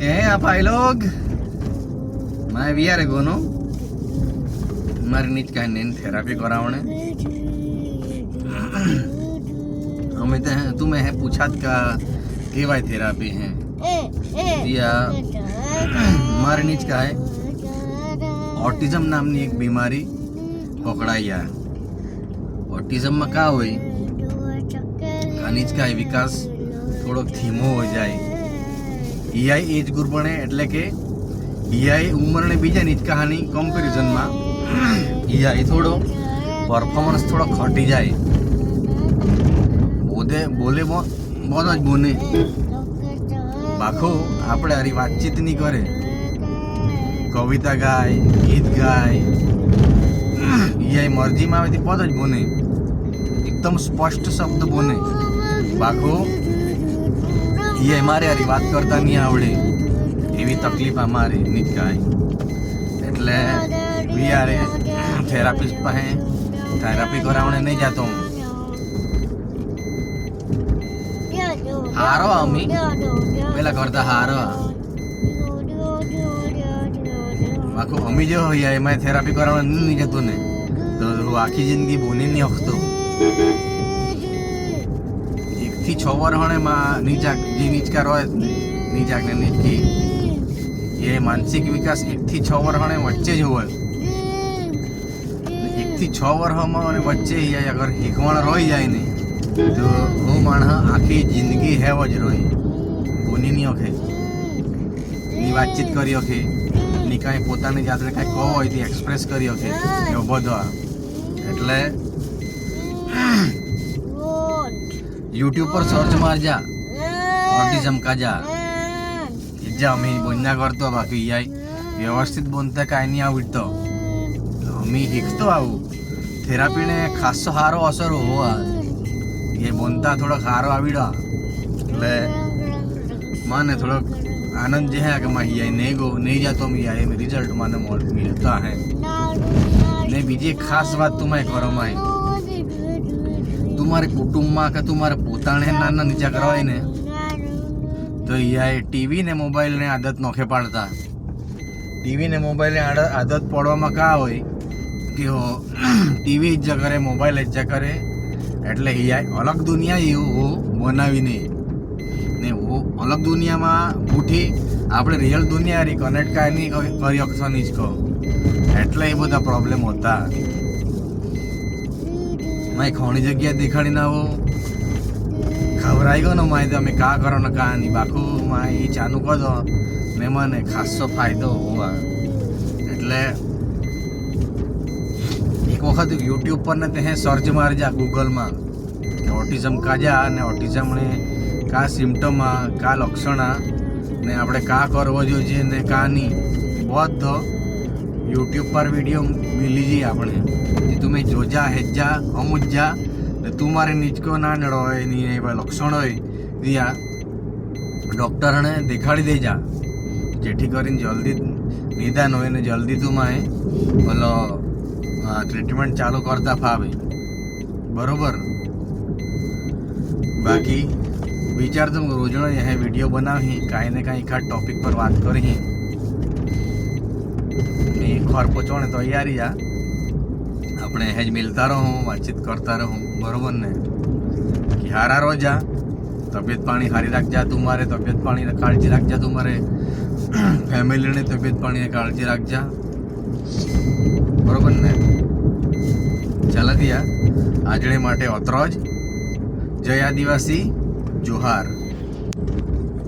કે આ ભાઈ લોગ मैं भी यार गोनो मारे नीच का नेन थेरापी करावणे हमें तो तुम्हें है पूछात का केवाय थेरापी है या मारे नीच का है ऑटिज्म नामनी एक बीमारी पकड़ाई है। ऑटिज्म में का होई का विकास थोड़ो धीमो हो जाए ईआई एज ग्रुप ने एटले के ईआई उम्र ने बीजा नीच कहानी कंपेरिजन में ईआई थोड़ो परफॉर्मन्स थोड़ो खटी जाए बोले बहुत ज बोने बाखो आपणे हरी बातचीत नहीं करे कविता गाय गीत गाय ईआई मर्जी में आवे बहुत ज बोने एकदम स्पष्ट शब्द बोने बाखो ये मारे हरी बात करता नहीं आवड़े एवी तकलीफ हमारी नीच काय એટલે વી આરે થેરાપિસ્ટ પાસે થેરાપી કરાવણે નહીં જાતો હું હારો અમી પેલા કરતા હારો બાકી અમી જો હોય એમાં થેરાપી કરાવણે નહીં જતો ને તો આખી જિંદગી બોની નહીં હકતો 1 થી 6 વર્ષ નીચા જે નીચકા રોય નીચાક ને નીચકી ये मानसिक विकास 1 થી 6 वर्ष वच्चे ज होय 1 થી 6 वर्ष में वच्चे ही अगर हीखवण रही जाए ने तो वो माणस आखी जिंदगी है वज रही बोनी नहीं ओखे नी बातचीत करी ओखे नी काई पोतानी जातने काई कहो होय ती एक्सप्रेस करी ओखे एवो बधो एटले यूट्यूब पर सर्च मार जा ऑटिज्म का जा मी बोलना करतो बाकी याय व्यवस्थित बोलता काय नहीं आवडतो मी शिकतो आऊ थेरापी ने खास हारो असर हो ये बोलता थोड़ा हारो आवड़ा એટલે माने थोड़ा आनंद जे है कि मैं ये नहीं जातो मैं ये रिजल्ट माने मिलता है ने बीजी खास बात तुम्हें करो मैं तुम्हारे कुटुंब में के तुम्हारे पोताने नाना नीचा करवाय ने तो ये टीवी ने मोबाइल ने आदत नोखे पाड़ता टीवी ने मोबाइल ने आदत पड़वा का होय कि हो टीवी इज्जा करे मोबाइल इज्जा करे एटले ये अलग दुनिया वो बनावी नहीं ने वो अलग दुनिया में उठी આપણે रियल दुनिया री कनेक्ट काय नहीं करी શકતો नहीं को एटले ये बधा प्रॉब्लम होता मैं खोनी जगह दिखाड़ी ना हो घबराई गयो ने माय તમે का करो ने का नहीं बाकू माय चालू कर दो ने मने खासो फायदो होवा એટલે एक वखत यूट्यूब पर ने ते सर्च मार जा गूगल में ऑटिज्म का जा ने ऑटिज्म ने का सिम्टम का लक्षण ने आपणे का करवो जोईए ने का नहीं बहुत यूट्यूब पर वीडियो मिली जी आपणे तुम्हें जोजा हेजा अमुजा तुम्हारे नीचको ना नड़ो लक्षण हो डॉक्टर ने देखाड़ी दे जा जेठी करीने जल्दी निदान हो जल्दी तुम्हें बोलो ट्रीटमेंट चालू करता फावे बरोबर। बाकी विचार तुम रोजना यह वीडियो बनावी कहीं ने कहीं एखाद टॉपिक पर बात करी घर पहुँचवाने तैयारी आ अपने हेज मिलता रहूँ बातचीत करता रहूँ बरोबर ने कि हारा रो जा तबियत पानी हारी रख जा तुम्हारे तबियत पानी ने काळजी रख जा तुम्हारे फैमिली ने तबियत पानी ने काळजी रख जा बरोबर ने चला दिया आजड़े माटे अतरो ज जय आदिवासी जोहार।